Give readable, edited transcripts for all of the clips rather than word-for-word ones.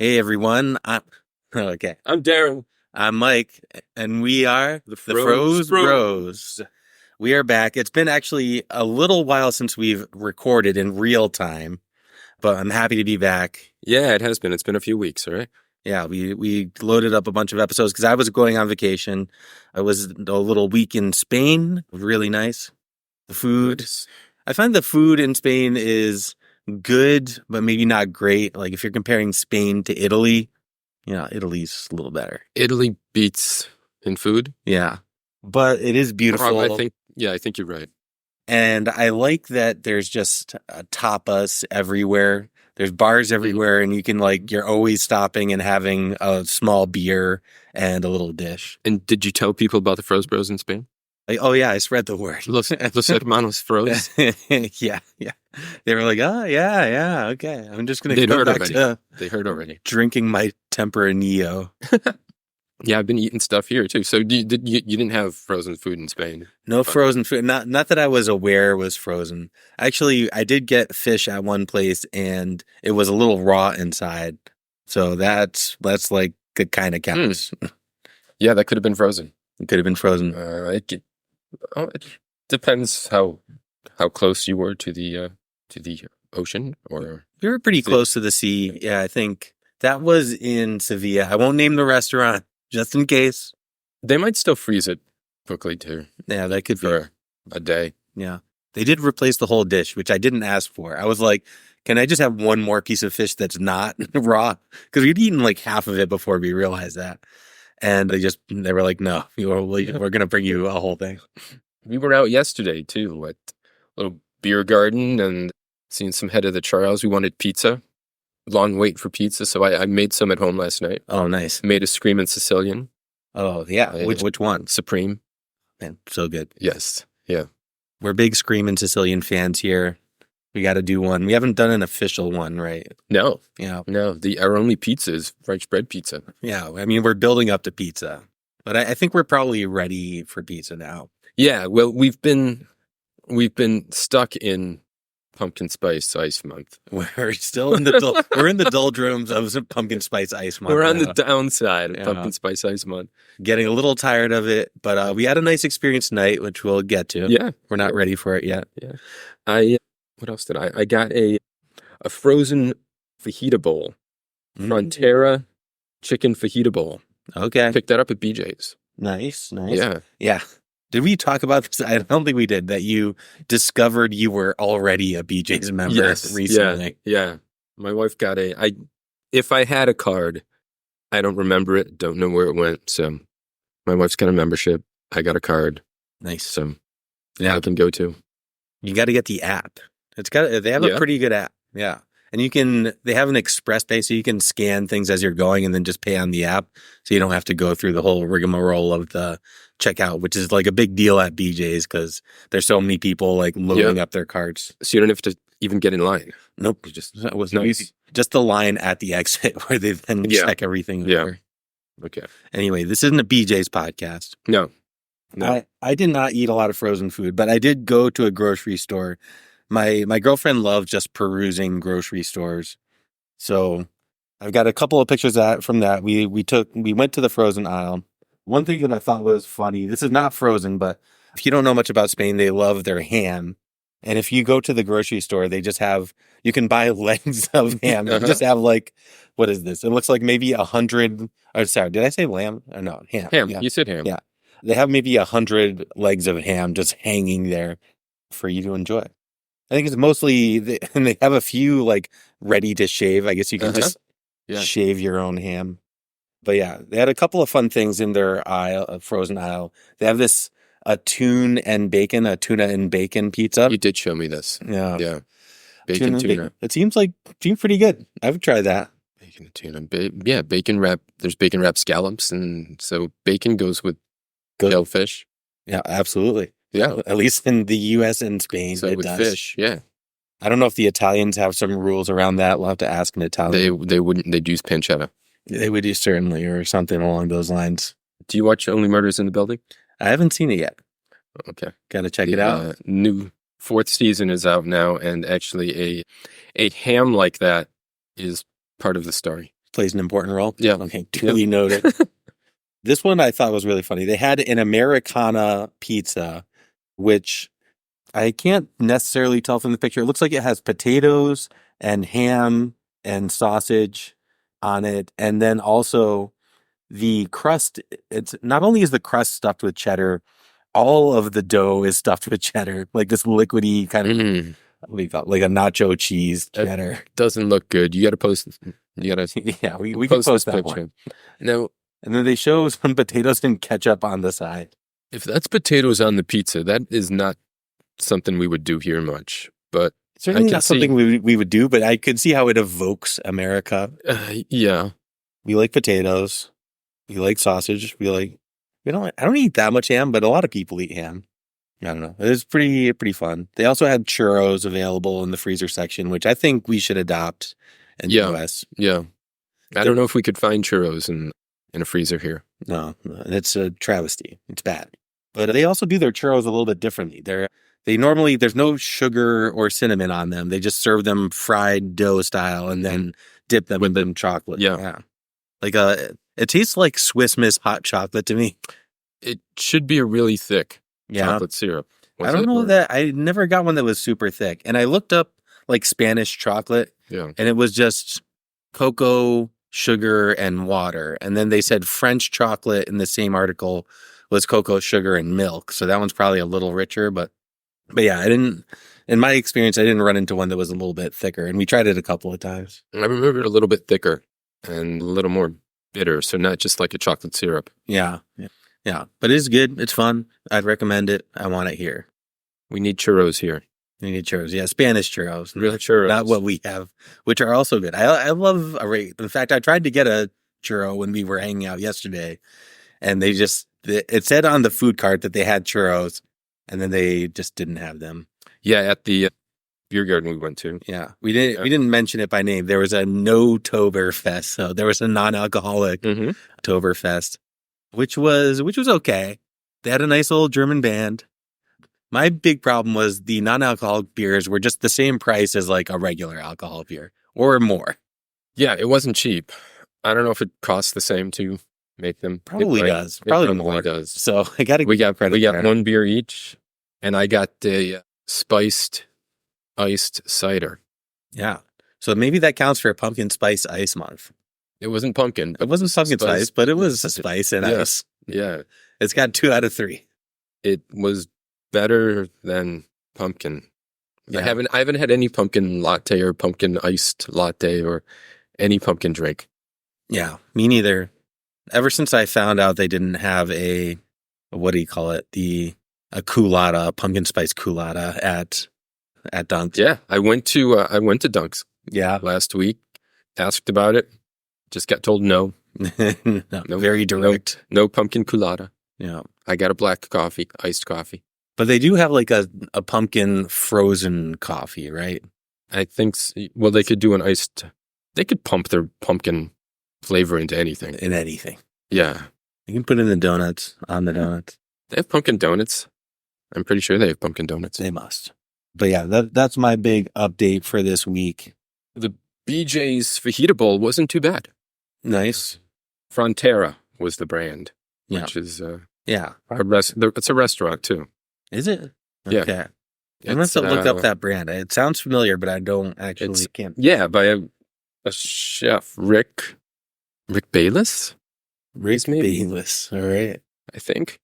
Hey everyone, okay. I'm Darren. I'm Mike, and we are The the Froze Bros. Bros. We are back. It's been actually a little while since we've recorded in real time, but I'm happy to be back. Yeah, it has been. It's been a few weeks, all right? Yeah, we loaded up a bunch of episodes because I was going on vacation. I was a little week in Spain. Really nice. The food. Nice. I find the food in Spain is good, but maybe not great. Like if you're comparing Spain to Italy, Italy's a little better. Italy beats in food. Yeah. But it is beautiful. I think you're right. And I like that there's just tapas everywhere. There's bars everywhere, and you can you're always stopping and having a small beer and a little dish. And did you tell people about the Froze Bros in Spain? Oh yeah, I spread the word. Los hermanos Froze. Yeah. They were like, oh yeah, okay. I'm just gonna They go heard back already. to They heard already. drinking my Tempranillo. Yeah, I've been eating stuff here too. So you didn't have frozen food in Spain? No frozen food. Not that I was aware was frozen. Actually, I did get fish at one place, and it was a little raw inside. So that's like good kind of counts. Yeah, that could have been frozen. It could have been frozen. It depends how close you were to the ocean, or We were pretty close to the sea. Yeah, I think that was in Sevilla. I won't name the restaurant just in case. they might still freeze it quickly too Yeah, that could be. for a day. Yeah. They did replace the whole dish, which I didn't ask for. I was like, can I just have one more piece of fish that's not raw? Because we'd eaten like half of it before we realized that. And they were like, no, we're going to bring you a whole thing. We were out yesterday too at a little beer garden and seen some head of the Charles. We wanted pizza. Long wait for pizza, so I made some at home last night. Oh, nice. Made a Screamin' Sicilian. Oh, yeah. Which one? Supreme. Man, so good. Yes. Yeah. We're big Screamin' Sicilian fans here. We got to do one. We haven't done an official one, right? No. Yeah. No. Our only pizza is French bread pizza. Yeah. I mean, we're building up to pizza, but I think we're probably ready for pizza now. Yeah. Well, we've been stuck in pumpkin spice ice month. We're still in the we're in the doldrums of some pumpkin spice ice month. We're on now. the downside of Yeah. pumpkin spice ice month. Getting a little tired of it, but we had a nice experience tonight, which we'll get to. Yeah. We're not ready for it yet. Yeah. What else did I? I got a frozen fajita bowl. Frontera chicken fajita bowl. Okay. Picked that up at BJ's. Nice. Yeah. Did we talk about this? I don't think we did. That you discovered you were already a BJ's member recently. Yeah. My wife got if I had a card, I don't remember it, don't know where it went. So my wife's got a membership. I got a card. Nice. So Yeah. I can go to. You got to get the app. They have a pretty good app. Yeah. And they have an express pay, so you can scan things as you're going and then just pay on the app. So you don't have to go through the whole rigmarole of the checkout, which is like a big deal at BJ's because there's so many people like loading up their carts. So you don't have to even get in line. Nope. That was nice. Just the line at the exit where they then check everything over. Okay. Anyway, this isn't a BJ's podcast. No. I did not eat a lot of frozen food, but I did go to a grocery store. My girlfriend loves just perusing grocery stores. So I've got a couple of pictures from that. We went to the frozen aisle. One thing that I thought was funny, this is not frozen, but if you don't know much about Spain, they love their ham. And if you go to the grocery store, they just you can buy legs of ham. They just have what is this? It looks like maybe 100, sorry, did I say lamb? No, ham. Ham. Yeah. You said ham. Yeah. They have maybe 100 legs of ham just hanging there for you to enjoy. I think it's mostly, and they have a few ready to shave. I guess you can just shave your own ham. But yeah, they had a couple of fun things in their frozen aisle. They have this tuna and bacon pizza. You did show me this. Yeah. Yeah. Bacon tuna. It seems pretty good. I would try that. Bacon tuna. Bacon wrap. There's bacon wrap scallops, and so bacon goes with shellfish. Yeah, absolutely. Yeah. At least in the U.S. and Spain, So it with does. fish, yeah. I don't know if the Italians have some rules around that. We'll have to ask an Italian. They wouldn't. They'd use pancetta. They would do certainly, or something along those lines. Do you watch Only Murders in the Building? I haven't seen it yet. Okay. Got to check it out. New 4th season is out now, and actually a ham like that is part of the story. plays an important role. Yeah. Okay, duly noted. This one I thought was really funny. They had an Americana pizza, which I can't necessarily tell from the picture. It looks like it has potatoes and ham and sausage on it. And then also the crust, it's not only is the crust stuffed with cheddar, all of the dough is stuffed with cheddar, like this liquidy kind of, what do you call it? Like a nacho cheese cheddar. Doesn't look good. You got to post. You got to. Yeah, we can post that picture. one. Now, and then they show some potatoes and ketchup on the side. if that's potatoes on the pizza, that is not something we would do here much. But Certainly not something we would do, but I could see how it evokes America. Yeah, We like potatoes. We like sausage. I don't eat that much ham, but a lot of people eat ham. I don't know. It was pretty fun. They also had churros available in the freezer section, which I think we should adopt in the US. Yeah. I don't know if we could find churros in a freezer here. No, it's a travesty. It's bad. But they also do their churros a little bit differently. They normally, there's no sugar or cinnamon on them. They just serve them fried dough style and then dip them in chocolate. Yeah. Like it tastes like Swiss Miss hot chocolate to me. It should be a really thick chocolate syrup. I don't know that I never got one that was super thick. And I looked up like Spanish chocolate. Yeah. And it was just cocoa, sugar, and water. And then they said French chocolate in the same article was cocoa, sugar, and milk. So that one's probably a little richer. But yeah, in my experience, I didn't run into one that was a little bit thicker. And we tried it a couple of times. I remember it a little bit thicker and a little more bitter. So not just like a chocolate syrup. Yeah. But it is good. It's fun. I'd recommend it. I want it here. We need churros here. We need churros. Yeah, Spanish churros. Real churros. Not what we have, which are also good. I love in fact, I tried to get a churro when we were hanging out yesterday, and it said on the food cart that they had churros, and then they just didn't have them. Yeah, at the beer garden we went to. Yeah, we didn't mention it by name. There was a no-Toberfest, so there was a non-alcoholic Toberfest, which was okay. They had a nice little German band. My big problem was the non-alcoholic beers were just the same price as like a regular alcohol beer or more. Yeah, it wasn't cheap. I don't know if it costs the same to make them. Probably does. Probably more. Does. So we got one beer each, and I got the spiced iced cider. Yeah. So maybe that counts for a pumpkin spice ice month. It wasn't pumpkin. It wasn't pumpkin spice, but it was a spice and ice. Yeah. It's got 2 out of 3. It was better than pumpkin. Yeah. I haven't had any pumpkin latte or pumpkin iced latte or any pumpkin drink. Yeah, me neither. Ever since I found out they didn't have what do you call it? A culotta, pumpkin spice culotta at Dunk's. Yeah, I went to Dunk's. Yeah, last week. Asked about it. Just got told no. No, very direct. No pumpkin culotta. Yeah, I got a black coffee, iced coffee. But they do have like a pumpkin frozen coffee, right? I think. Well, they could do an iced. They could pump their pumpkin flavor into anything. In anything. Yeah. You can put in the donuts, on the donuts. They have pumpkin donuts. I'm pretty sure they have pumpkin donuts. They must. But yeah, that's my big update for this week. The BJ's Fajita Bowl wasn't too bad. Nice. Frontera was the brand, which is it's a restaurant too. Is it? Yeah. Okay. I must have looked up that brand. It sounds familiar, but I don't actually can't. Yeah, by a chef, Rick Bayless. Rick Bayless. All right. I think.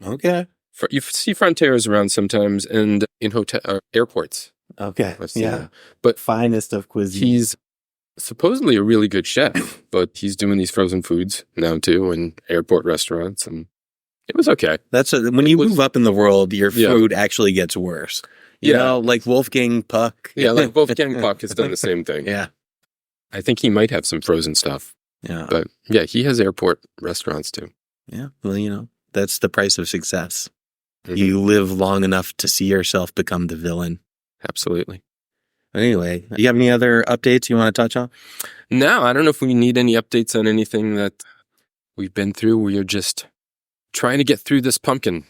Okay. You see Fronteras around sometimes and in hotel airports. Okay. Yeah. But finest of cuisine. He's supposedly a really good chef, but he's doing these frozen foods now too in airport restaurants, and it was okay. When you move up in the world, your food actually gets worse. You know, like Wolfgang Puck. Yeah, like Wolfgang Puck has done the same thing. Yeah. I think he might have some frozen stuff. Yeah. But yeah, he has airport restaurants too. Yeah. Well, that's the price of success. Mm-hmm. You live long enough to see yourself become the villain. Absolutely. Anyway, do you have any other updates you want to touch on? No, I don't know if we need any updates on anything that we've been through. We are just trying to get through this pumpkin.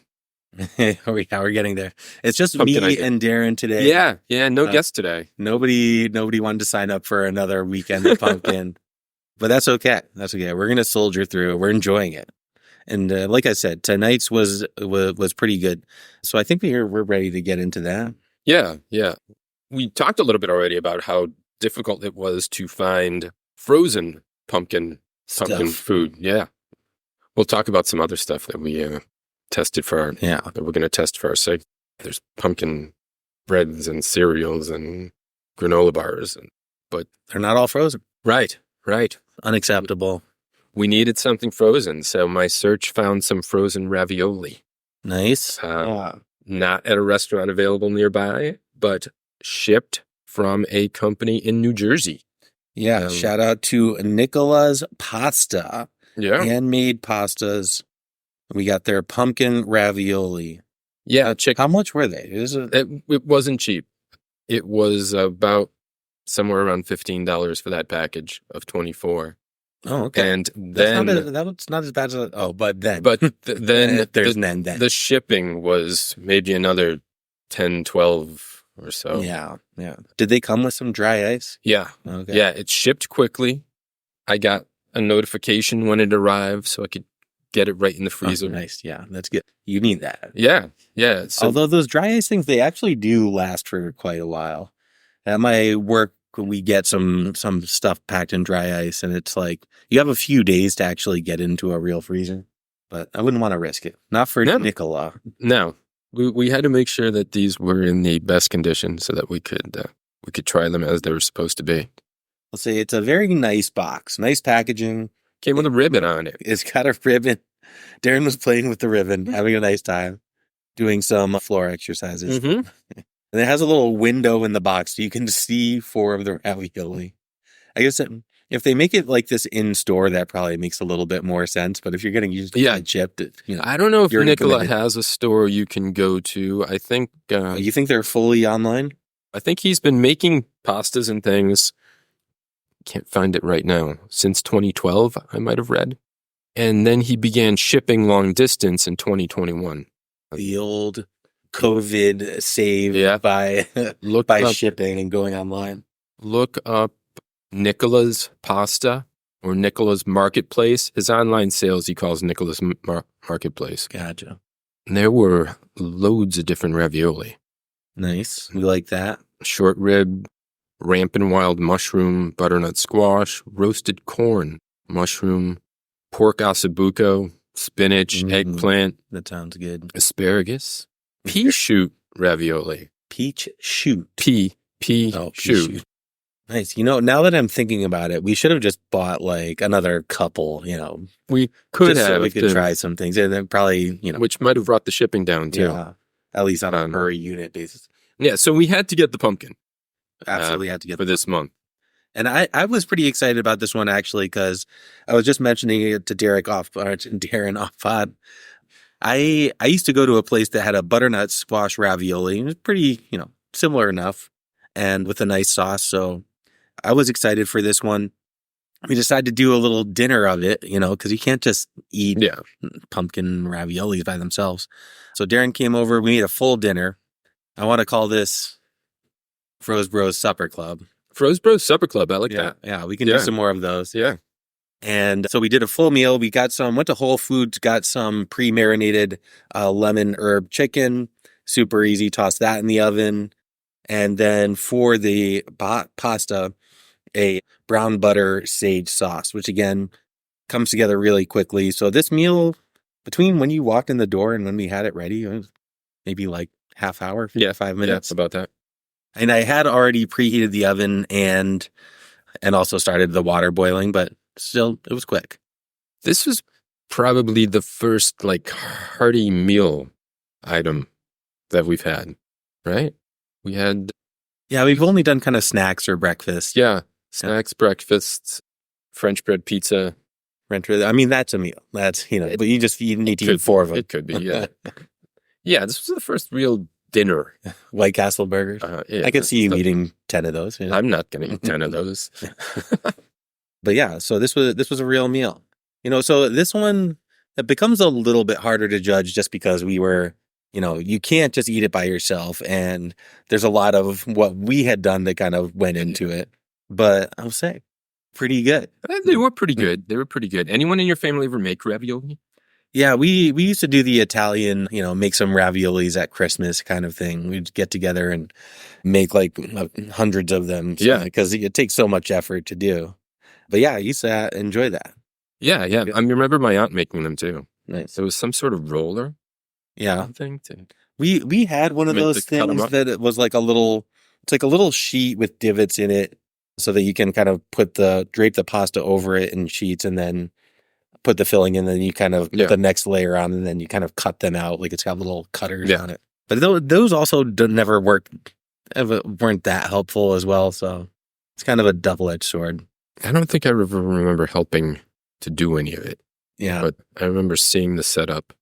We're getting there. It's just pumpkin me and Darren today. Yeah. No guests today. Nobody wanted to sign up for another weekend of pumpkin. But that's okay. That's okay. We're gonna soldier through. We're enjoying it. And like I said, tonight's was pretty good. So I think we're ready to get into that Yeah, yeah. We talked a little bit already about how difficult it was to find frozen pumpkin stuff. food. Yeah. We'll talk about some other stuff that we tested for our, Yeah. that we're going to test for our site. There's pumpkin breads and cereals and granola bars, but They're not all frozen. right. Unacceptable. We needed something frozen, so my search found some frozen ravioli. Nice. Not at a restaurant available nearby, but shipped from a company in New Jersey. Yeah. Shout out to Nicola's Pasta. Yeah. Handmade pastas. We got their pumpkin ravioli. Yeah. How much were they? It wasn't cheap. It was about somewhere around $15 for that package of 24. Oh, okay. And then that's not as bad as then then then the shipping was maybe another 10, 12 or so. Yeah. Did they come with some dry ice? Yeah. Okay. Yeah, it shipped quickly. I got a notification when it arrived so I could get it right in the freezer. Oh, nice. Yeah, that's good. You need that. Yeah. So, although those dry ice things, they actually do last for quite a while. At my work, we get some stuff packed in dry ice, and it's like you have a few days to actually get into a real freezer. But I wouldn't want to risk it. Not for Nicola. No. We had to make sure that these were in the best condition so that we could try them as they were supposed to be. I'll say it's a very nice box, nice packaging. Came with a ribbon on it. It's got a ribbon. Darren was playing with the ribbon, having a nice time, doing some floor exercises. Mm-hmm. And it has a little window in the box so you can see 4 of the ravioli. I guess if they make it like this in store, that probably makes a little bit more sense. But if you're getting used to chipped, I don't know if Nicola has a store you can go to. I think you think they're fully online? I think he's been making pastas and things. Can't find it right now. Since 2012, I might have read. And then he began shipping long distance in 2021. The old COVID save by shipping and going online. Look up Nicola's Pasta or Nicola's Marketplace. His online sales he calls Nicola's Marketplace. Gotcha. And there were loads of different ravioli. Nice. We like that. Short rib, rampant wild mushroom, butternut squash, roasted corn, mushroom, pork ossobuco, spinach, eggplant. That sounds good. Asparagus, pea shoot ravioli. Peach shoot. Pea shoot. Nice. Now that I'm thinking about it, we should have just bought like another couple, We could have. So we could try some things and then probably, Which might have brought the shipping down too. Yeah. At least on a per unit basis. Yeah. So we had to get the pumpkin. Absolutely had to get for this month. And I was pretty excited about this one actually because I was just mentioning it to Darren off pod. I used to go to a place that had a butternut squash ravioli. It was pretty, similar enough and with a nice sauce. So I was excited for this one. We decided to do a little dinner of it, because you can't just eat pumpkin raviolis by themselves. So Darren came over. We made a full dinner. I want to call this Froze Bros Supper Club. Froze Bros Supper Club. I like that. Yeah, we can do some more of those. Yeah. And so we did a full meal. We got went to Whole Foods, got some pre-marinated lemon herb chicken. Super easy. Toss that in the oven. And then for the pasta, a brown butter sage sauce, which again comes together really quickly. So this meal, between when you walked in the door and when we had it ready, it was maybe like half hour, 5 minutes. Yeah, about that. And I had already preheated the oven and also started the water boiling, but still, it was quick. This was probably the first hearty meal item that we've had, right? We had... Yeah, we've only done kind of snacks or breakfast. Yeah, snacks, breakfasts, French bread pizza. I mean, that's a meal. That's, but you need to eat 4 of them. It could be, yeah. Yeah, this was the first real dinner. White Castle burgers. I could see you eating 10 of those. I'm not going to eat 10 of those. But yeah, so this was a real meal. So this one, it becomes a little bit harder to judge just because we were, you can't just eat it by yourself. And there's a lot of what we had done that kind of went into it. But I'll say pretty good. They were pretty good. They were pretty good. Anyone in your family ever make ravioli? Yeah, we used to do the Italian, make some raviolis at Christmas kind of thing. We'd get together and make like hundreds of them. Yeah. Because it takes so much effort to do. But yeah, I used to enjoy that. Yeah. I remember my aunt making them too. Nice. It was some sort of roller. Yeah. Thing. We had one of those things that it was like it's like a little sheet with divots in it so that you can kind of drape the pasta over it in sheets and then put the filling in, and then you kind of put the next layer on, and then you kind of cut them out. Like it's got little cutters on it. But those also never weren't that helpful as well. So it's kind of a double-edged sword. I don't think I ever remember helping to do any of it. Yeah. But I remember seeing the setup.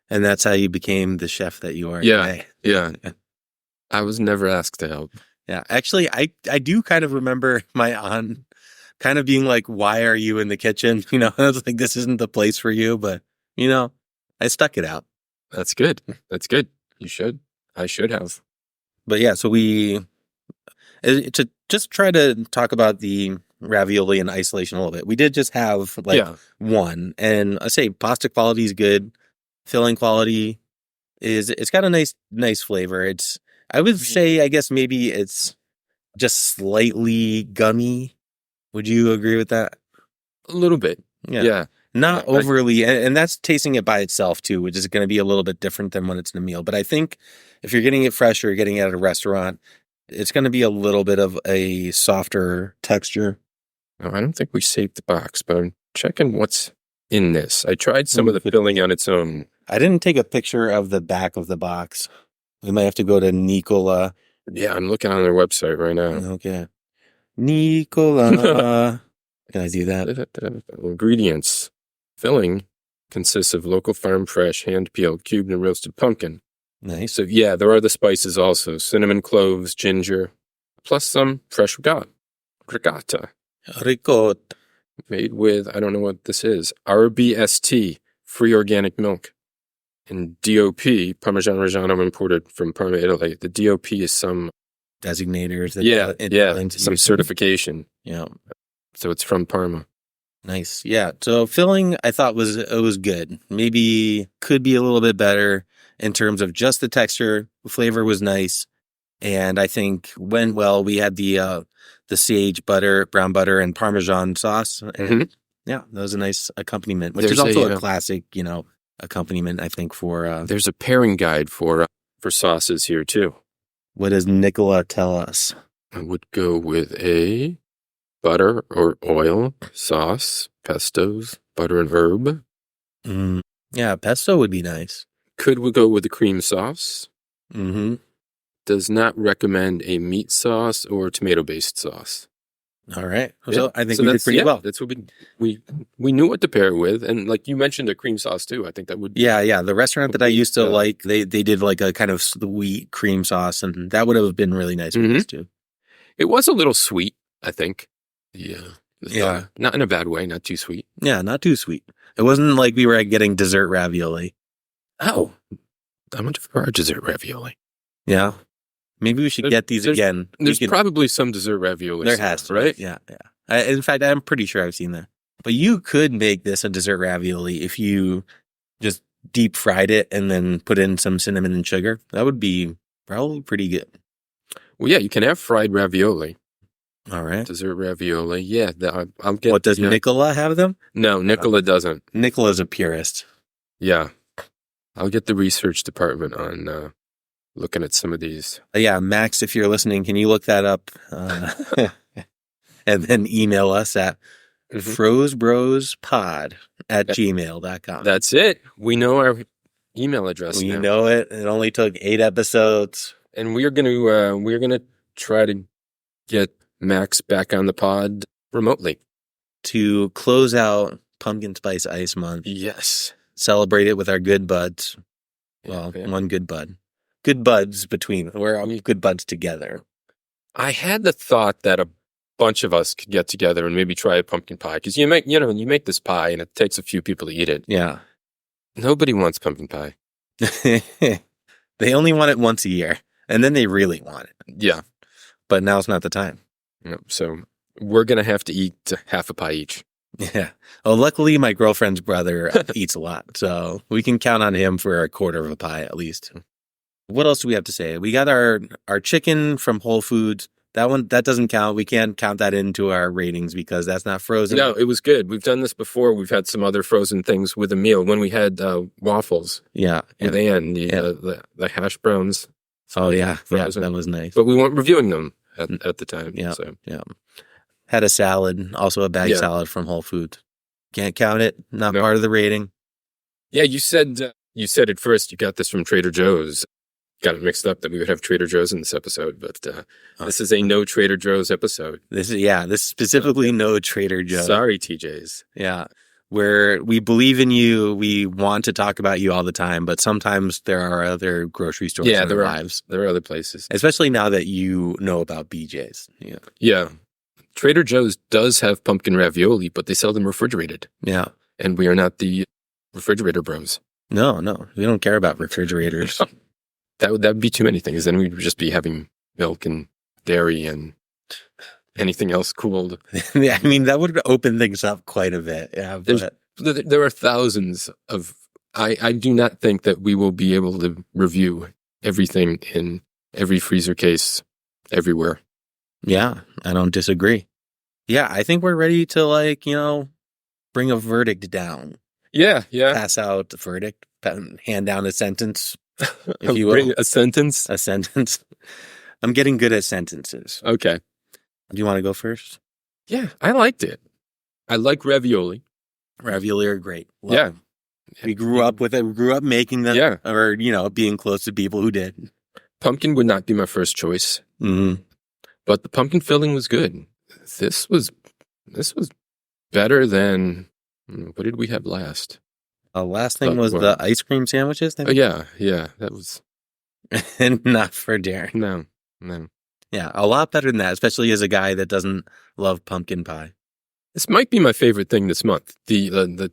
And that's how you became the chef that you are today. Yeah. I was never asked to help. Yeah. Actually, I do kind of remember my aunt kind of being like, why are you in the kitchen? I was like, this isn't the place for you. But, I stuck it out. That's good. That's good. You should. I should have. But yeah, so to just try to talk about the ravioli in isolation a little bit. We did just have one. And I say pasta quality is good. Filling quality it's got a nice flavor. I would say, I guess maybe it's just slightly gummy. Would you agree with that? A little bit. Yeah. Not overly, and that's tasting it by itself too, which is going to be a little bit different than when it's in a meal. But I think if you're getting it fresh or you're getting it at a restaurant, it's going to be a little bit of a softer texture. No, I don't think we saved the box, but I'm checking what's in this. I tried some of the filling on its own. I didn't take a picture of the back of the box. We might have to go to Nicola. Yeah, I'm looking on their website right now. Okay. Nicola. Can I do that? Ingredients. Filling consists of local farm fresh, hand-peeled, cubed, and roasted pumpkin. Nice. So, yeah, there are the spices also. Cinnamon, cloves, ginger, plus some fresh ricotta. Ricotta. Made with, I don't know what this is, RBST, free organic milk. And DOP, Parmigiano Reggiano, imported from Parma, Italy. The DOP is some designators. Some certification. Yeah. So it's from Parma. Nice. Yeah. So filling, I thought was good. Maybe could be a little bit better in terms of just the texture. Flavor was nice. And I think went well. We had the sage butter, brown butter, and Parmesan sauce. And yeah, that was a nice accompaniment, which is also a classic, accompaniment, I think, for... There's a pairing guide for sauces here, too. What does Nicola tell us? I would go with a butter or oil sauce, pestos, butter and herb. Yeah, pesto would be nice. Could we go with a cream sauce? Mm-hmm. Does not recommend a meat sauce or tomato-based sauce. All right. So I think we did pretty well. That's what we knew what to pair it with. And like you mentioned a cream sauce too. I think that would... Yeah. The restaurant that I used to like, they did like a kind of sweet cream sauce, and that would have been really nice with this too. It was a little sweet, I think. Yeah. Yeah. Not in a bad way, not too sweet. Yeah, not too sweet. It wasn't like we were getting dessert ravioli. Oh. I wonder if there are dessert ravioli. Yeah. Maybe we should get these again. There's probably some dessert ravioli. There has to, right? Yeah. In fact, I'm pretty sure I've seen that. But you could make this a dessert ravioli if you just deep fried it and then put in some cinnamon and sugar. That would be probably pretty good. Well, yeah, you can have fried ravioli. All right. Dessert ravioli. Yeah, I'll get... What, does Nicola have them? No, Nicola doesn't. Nicola's a purist. Yeah. I'll get the research department on... looking at some of these. Yeah, Max, if you're listening, can you look that up? And then email us at frozebrospod@gmail.com. That's it. We know our email address now. We know it. It only took 8 episodes. And we're gonna try to get Max back on the pod remotely. To close out Pumpkin Spice Ice Month. Yes. Celebrate it with our good buds. Well, one good bud. Good buds between. We're all good buds together. I had the thought that a bunch of us could get together and maybe try a pumpkin pie, because you make this pie and it takes a few people to eat it. Yeah. Nobody wants pumpkin pie. They only want it once a year, and then they really want it. Yeah. But now's not the time. So we're going to have to eat half a pie each. Yeah. Well, luckily my girlfriend's brother eats a lot, so we can count on him for a quarter of a pie at least. What else do we have to say? We got our chicken from Whole Foods. That doesn't count. We can't count that into our ratings because that's not frozen. No, it was good. We've done this before. We've had some other frozen things with a meal. When we had waffles. Yeah. With Anne, the hash browns. Oh yeah. Frozen. Yeah, that was nice. But we weren't reviewing them at the time. Yeah. So. Yeah. Had a salad, also a bag salad from Whole Foods. Can't count it. Not part of the rating. Yeah, you said at first you got this from Trader Joe's. Got it mixed up that we would have Trader Joe's in this episode, but this is a no Trader Joe's episode. This is specifically no Trader Joe's. Sorry, TJ's. Yeah. Where we believe in you, we want to talk about you all the time, but sometimes there are other grocery stores in our lives. There are other places. Especially now that you know about BJ's. Yeah. Yeah. Trader Joe's does have pumpkin ravioli, but they sell them refrigerated. Yeah. And we are not the refrigerator bros. No. We don't care about refrigerators. That would be too many things. Then we'd just be having milk and dairy and anything else cooled. Yeah, I mean, that would open things up quite a bit. Yeah, there are thousands of... I do not think that we will be able to review everything in every freezer case everywhere. Yeah, I don't disagree. Yeah, I think we're ready to, bring a verdict down. Yeah. Pass out the verdict, hand down a sentence, if you will. Bring a sentence? A sentence. I'm getting good at sentences. Okay. Do you want to go first? Yeah, I liked it. I like ravioli. Ravioli are great. Love them. We grew up with it. We grew up making them. Yeah. Or, being close to people who did. Pumpkin would not be my first choice. Mm-hmm. But the pumpkin filling was good. This was better than... What did we have last? Last thing was the ice cream sandwiches. Oh, yeah. That was... And not for Darren. No. Yeah, a lot better than that, especially as a guy that doesn't love pumpkin pie. This might be my favorite thing this month. The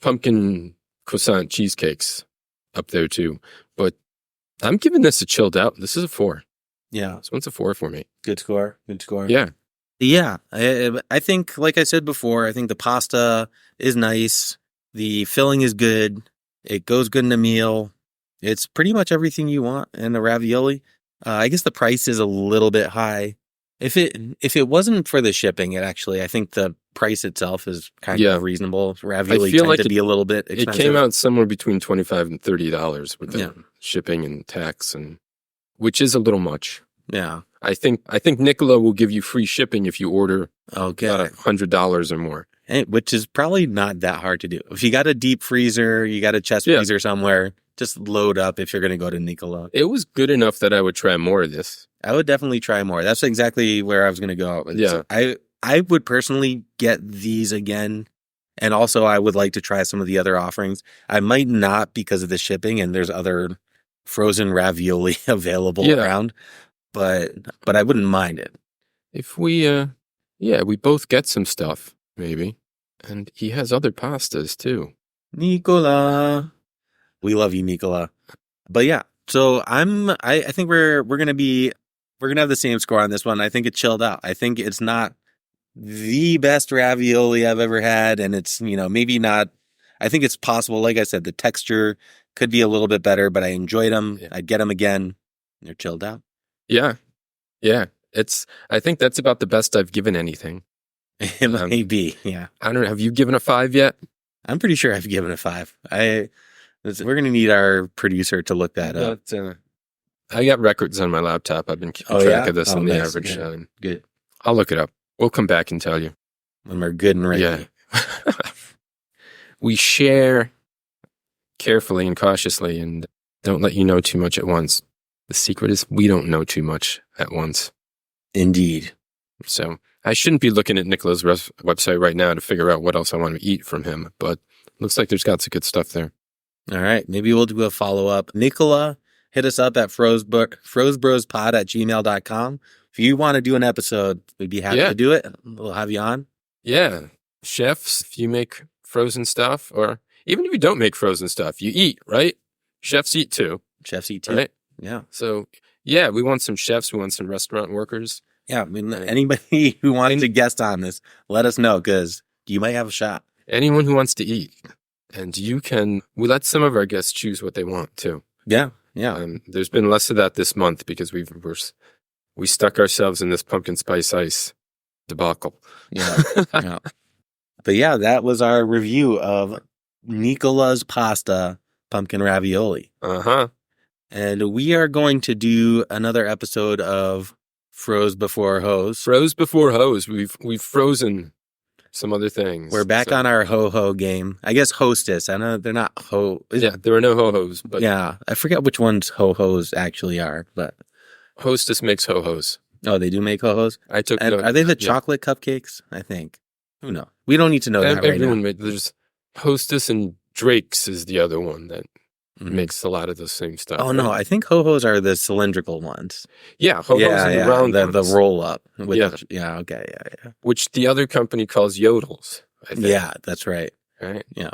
pumpkin croissant cheesecakes up there too. But I'm giving this a chilled out. This is a 4. Yeah. This one's a 4 for me. Good score. Yeah. Yeah. I think, like I said before, I think the pasta is nice. The filling is good. It goes good in a meal. It's pretty much everything you want in a ravioli. I guess the price is a little bit high. If it wasn't for the shipping, I think the price itself is kind of reasonable. Ravioli tend to be a little bit expensive. It came out somewhere between $25 and $30 with the shipping and tax, which is a little much. Yeah. I think Nicola will give you free shipping if you order about $100 or more. Which is probably not that hard to do. If you got a deep freezer, you got a chest freezer somewhere, just load up if you're going to go to Nicola. It was good enough that I would try more of this. I would definitely try more. That's exactly where I was going to go. Yeah. I would personally get these again. And also I would like to try some of the other offerings. I might not because of the shipping and there's other frozen ravioli available around, but I wouldn't mind it. If we both get some stuff, maybe. And he has other pastas too. Nicola. We love you, Nicola. But yeah, so I think we're gonna have the same score on this one. I think it chilled out. I think it's not the best ravioli I've ever had, and it's maybe not. I think it's possible. Like I said, the texture could be a little bit better, but I enjoyed them. Yeah. I'd get them again. They're chilled out. Yeah. I think that's about the best I've given anything. It may be. Yeah. I don't know. Have you given a 5 yet? I'm pretty sure I've given a 5. We're going to need our producer to look that up. I got records on my laptop. I've been keeping track of this on the average. Good. I'll look it up. We'll come back and tell you. When we're good and ready. Yeah. We share carefully and cautiously and don't let you know too much at once. The secret is we don't know too much at once. Indeed. So I shouldn't be looking at Nicola's website right now to figure out what else I want to eat from him, but looks like there's got some good stuff there. All right. Maybe we'll do a follow-up. Nicola, hit us up at frozebrospodd@gmail.com. If you want to do an episode, we'd be happy to do it. We'll have you on. Yeah. Chefs, if you make frozen stuff, or even if you don't make frozen stuff, you eat, right? Chefs eat too. Chefs eat too. Right? Yeah. So, yeah, we want some chefs. We want some restaurant workers. Yeah, I mean, anybody who wants to guest on this, let us know, because you might have a shot. Anyone who wants to eat. And we let some of our guests choose what they want too. Yeah. There's been less of that this month because we stuck ourselves in this pumpkin spice ice debacle. Yeah. Yeah. But yeah, that was our review of Nicola's pasta pumpkin ravioli. Uh-huh. And we are going to do another episode of Froze Before Hos. Froze Before Hos. We've frozen some other things. We're back on our ho-ho game. I guess Hostess. I know they're not ho. Yeah, there are no ho-hos. But yeah, I forget which ones ho-hos actually are, but Hostess makes ho-hos. Oh, they do make ho-hos? Are they the chocolate cupcakes? I think. Who knows? We don't need to know that right now. There's Hostess and Drake's is the other one that makes a lot of the same stuff. Oh, no. I think ho-hos are the cylindrical ones. Yeah, ho-hos are the round ones. The roll-up. Yeah. Okay. Which the other company calls yodels, I think. Yeah, that's right. Right? Yeah.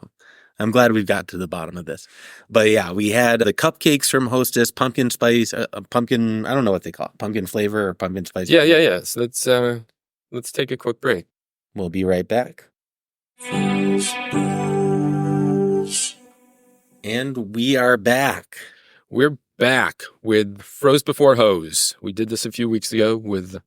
I'm glad we've got to the bottom of this. But yeah, we had the cupcakes from Hostess, pumpkin spice, pumpkin, I don't know what they call it, pumpkin flavor or pumpkin spice. Yeah. So let's take a quick break. We'll be right back. And we are back. We're back with Froze Before Hos. We did this a few weeks ago with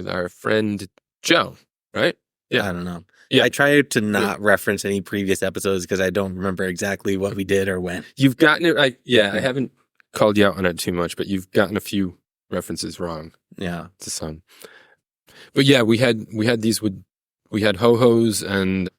our friend Joe, right? Yeah. I don't know. Yeah. I try to not reference any previous episodes because I don't remember exactly what we did or when. You've gotten it. I haven't called you out on it too much, but you've gotten a few references wrong. Yeah. To some. But yeah, we had these we had ho-hos and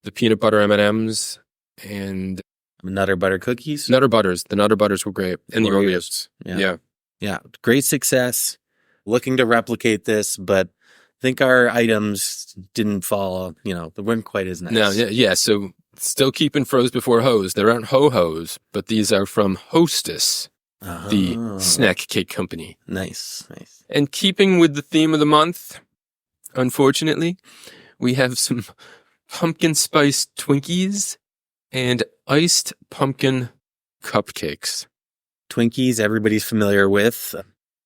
the peanut butter M&Ms and Nutter butter cookies. Nutter butters. The Nutter butters were great. And the Oreos. Yeah. Great success. Looking to replicate this, but I think our items didn't fall, they weren't quite as nice. No, yeah. So still keeping Froze Before Hos. There aren't ho-hos, but these are from Hostess, the snack cake company. Nice. And keeping with the theme of the month, unfortunately, we have some pumpkin spice Twinkies and iced pumpkin cupcakes. Twinkies, everybody's familiar with.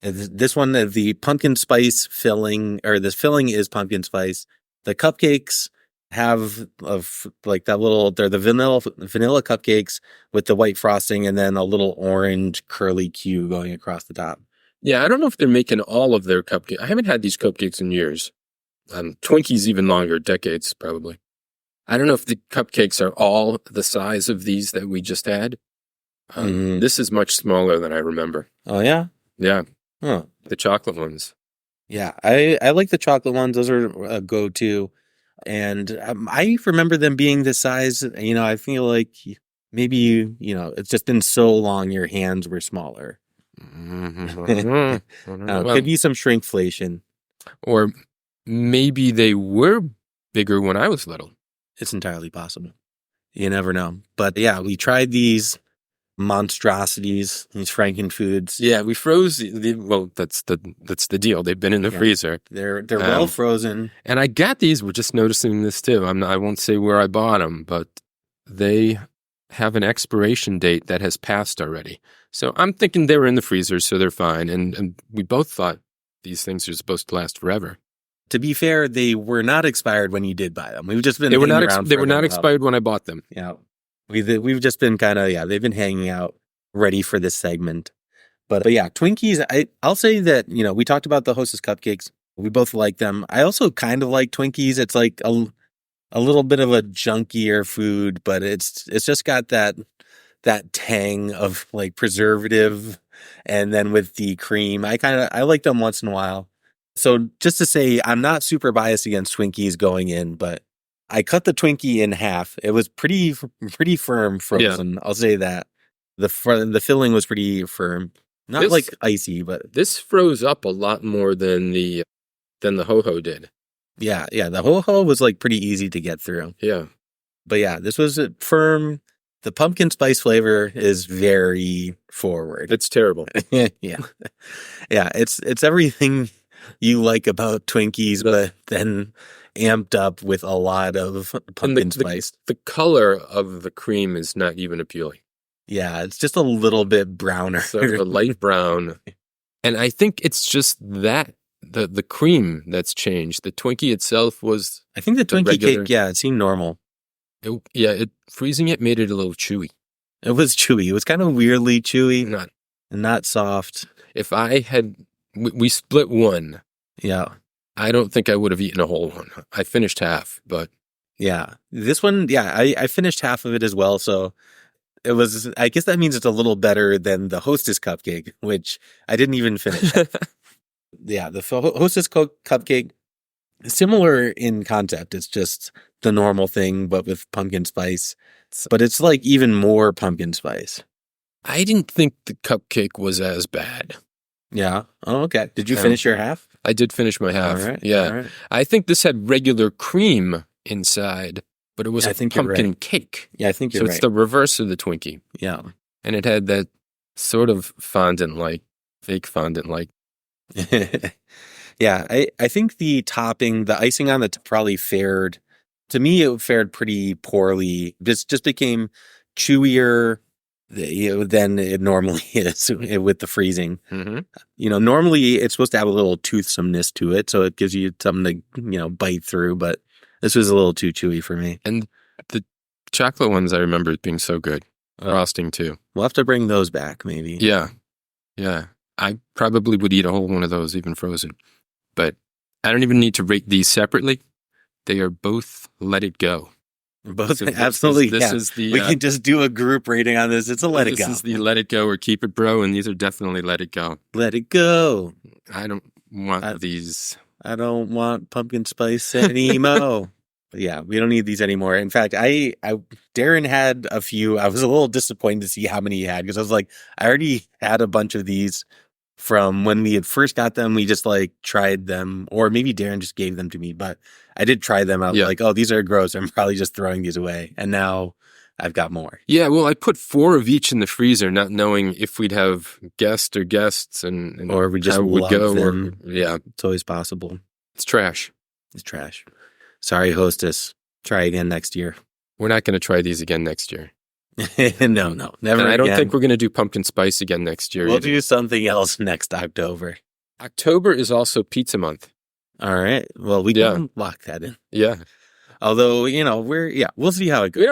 This one, the pumpkin spice filling, or this filling is pumpkin spice. The cupcakes have they're the vanilla cupcakes with the white frosting and then a little orange curly Q going across the top. Yeah, I don't know if they're making all of their cupcakes. I haven't had these cupcakes in years. Twinkies even longer, decades probably. I don't know if the cupcakes are all the size of these that we just had. This is much smaller than I remember. Oh, yeah? Yeah. Huh. The chocolate ones. Yeah, I like the chocolate ones. Those are a go-to. And I remember them being this size. I feel like maybe, it's just been so long your hands were smaller. Could be some shrinkflation. Or maybe they were bigger when I was little. It's entirely possible. You never know. But yeah, we tried these monstrosities, these Frankenfoods. Yeah, we froze that's the deal. They've been in the freezer. They're well frozen. And I got these. We're just noticing this too. I won't say where I bought them, but they have an expiration date that has passed already. So I'm thinking they were in the freezer, so they're fine. And we both thought these things are supposed to last forever. To be fair, they were not expired when you did buy them. We've just been they were not expired when I bought them. Yeah. We've just been they've been hanging out ready for this segment. But yeah, Twinkies, I'll say that, we talked about the Hostess cupcakes. We both like them. I also kind of like Twinkies. It's like a little bit of a junkier food, but it's just got that tang of like preservative, and then with the cream, I like them once in a while. So just to say, I'm not super biased against Twinkies going in, but I cut the Twinkie in half. It was pretty firm frozen. Yeah. I'll say that. The filling was pretty firm. Not like icy, but this froze up a lot more than the ho-ho did. Yeah. The ho-ho was like pretty easy to get through. Yeah. But yeah, this was firm. The pumpkin spice flavor is very forward. It's terrible. Yeah. Yeah, it's everything you like about Twinkies, but then amped up with a lot of pumpkin spice. The color of the cream is not even appealing. Yeah, it's just a little bit browner. Sort of a light brown. And I think it's just that the cream that's changed. The Twinkie itself was I think the Twinkie regular- cake, yeah, it seemed normal. Freezing it made it a little chewy. It was chewy. It was kind of weirdly chewy Not and not soft. if I had we split one. Yeah. I don't think I would have eaten a whole one. I finished half, but Yeah. This one, yeah, I finished half of it as well. So it was, I guess that means it's a little better than the Hostess cupcake, which I didn't even finish. Yeah. The Hostess cupcake, similar in concept. It's just the normal thing, but with pumpkin spice. But it's like even more pumpkin spice. I didn't think the cupcake was as bad. Yeah. Oh, okay. Did you finish your half? I did finish my half. All right. Yeah. All right. I think this had regular cream inside, but it was I a think you're pumpkin right. cake. Yeah, I think you're So right. it's the reverse of the Twinkie. Yeah. And it had that sort of fondant-like, fake fondant-like. Yeah, I think the topping, the icing on the probably fared, to me, it fared pretty poorly. This just became chewier than it normally is with the freezing. Mm-hmm. Normally it's supposed to have a little toothsomeness to it, so it gives you something to, bite through, but this was a little too chewy for me. And the chocolate ones I remember being so good. Frosting too. We'll have to bring those back, maybe. Yeah. Yeah. I probably would eat a whole one of those, even frozen. But I don't even need to rate these separately. They are both let it go. Both, So absolutely. This is the. We can just do a group rating on this. It's a let it go. This is the let it go or keep it, bro. And these are definitely let it go. Let it go. I don't want these. I don't want pumpkin spice anymore. Yeah, we don't need these anymore. In fact, Darren had a few. I was a little disappointed to see how many he had because I was like, I already had a bunch of these from when we had first got them. We just tried them, or maybe Darren just gave them to me, but I did try them. I was like, oh, these are gross. I'm probably just throwing these away. And now I've got more. Yeah, well, I put 4 of each in the freezer, not knowing if we'd have guests and or we just how it would love go. them. Yeah, it's always possible. It's trash. It's trash. Sorry, Hostess. Try again next year. We're not going to try these again next year. No, never. And I don't again. think we're going to do pumpkin spice again next year. We'll either. do something else next October. October is also pizza month. All right. Well, we can lock that in. Yeah. Although, we'll see how it goes. We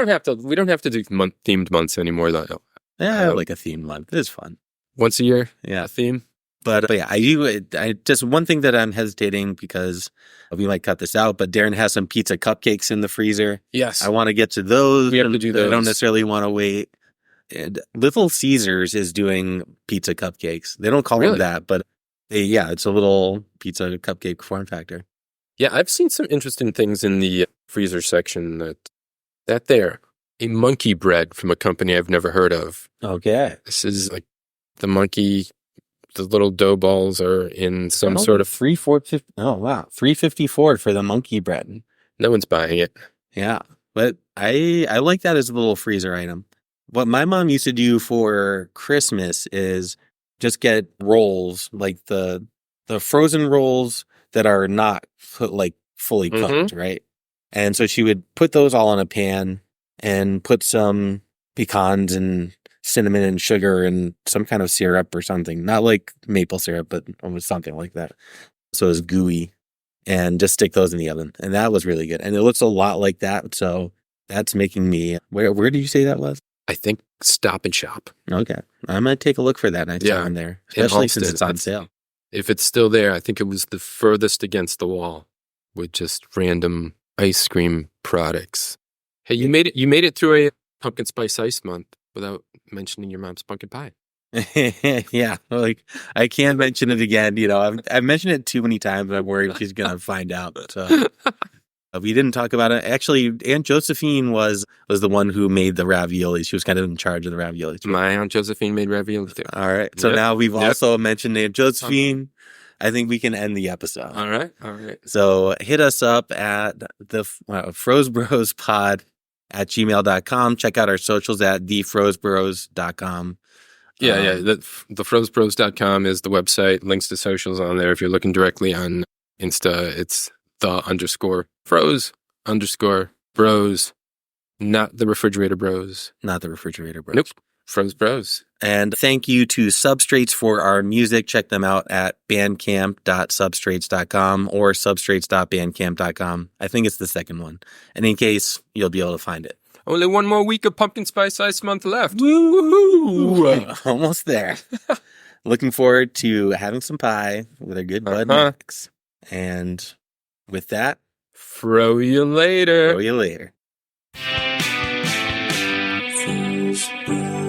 don't have to do themed months anymore though. Yeah, like a themed month. It's fun. Once a year, yeah, a theme. But yeah, I just one thing that I'm hesitating because we might cut this out, but Darren has some pizza cupcakes in the freezer. Yes. I want to get to those. We have to do those. I don't necessarily want to wait. And Little Caesars is doing pizza cupcakes. They don't call them that, but it's a little pizza cupcake form factor. Yeah, I've seen some interesting things in the freezer section that there. A monkey bread from a company I've never heard of. Okay. This is like the monkey, the little dough balls are in some sort of... $3.50. Oh, wow. $3.54 for the monkey bread. No one's buying it. Yeah, but I like that as a little freezer item. What my mom used to do for Christmas is just get rolls, like the frozen rolls that are not fully cooked, right? And so she would put those all in a pan and put some pecans and cinnamon and sugar and some kind of syrup or something. Not like maple syrup, but almost something like that. So it was gooey. And just stick those in the oven. And that was really good. And it looks a lot like that. So that's making me... Where did you say that was? I think Stop and Shop. Okay. I might take a look for that next time there. Especially since it's on sale. If it's still there, I think it was the furthest against the wall with just random ice cream products. Hey, you made it through a pumpkin spice ice month without mentioning your mom's pumpkin pie. Yeah, I can't mention it again. I've mentioned it too many times. I'm worried she's gonna find out. So we didn't talk about it. Actually, Aunt Josephine was the one who made the ravioli. She was kind of in charge of the ravioli. My Aunt Josephine made ravioli too. All right. So now we've also mentioned Aunt Josephine. I think we can end the episode. All right. So hit us up at the Froze Bros Pod at gmail.com. Check out our socials at thefrozebros.com. Yeah. The frozebros.com is the website. Links to socials on there. If you're looking directly on Insta, it's _Froze_Bros. Not the refrigerator bros. Not the refrigerator bros. Nope. Froze Bros. And thank you to Substrates for our music. Check them out at bandcamp.substrates.com or substrates.bandcamp.com. I think it's the second one. In any case, you'll be able to find it. Only one more week of Pumpkin Spice Ice Month left. Woohoo! Almost there. Looking forward to having some pie with a good Bud Max. And with that, Fro you later. Fro you later. Froze Bros.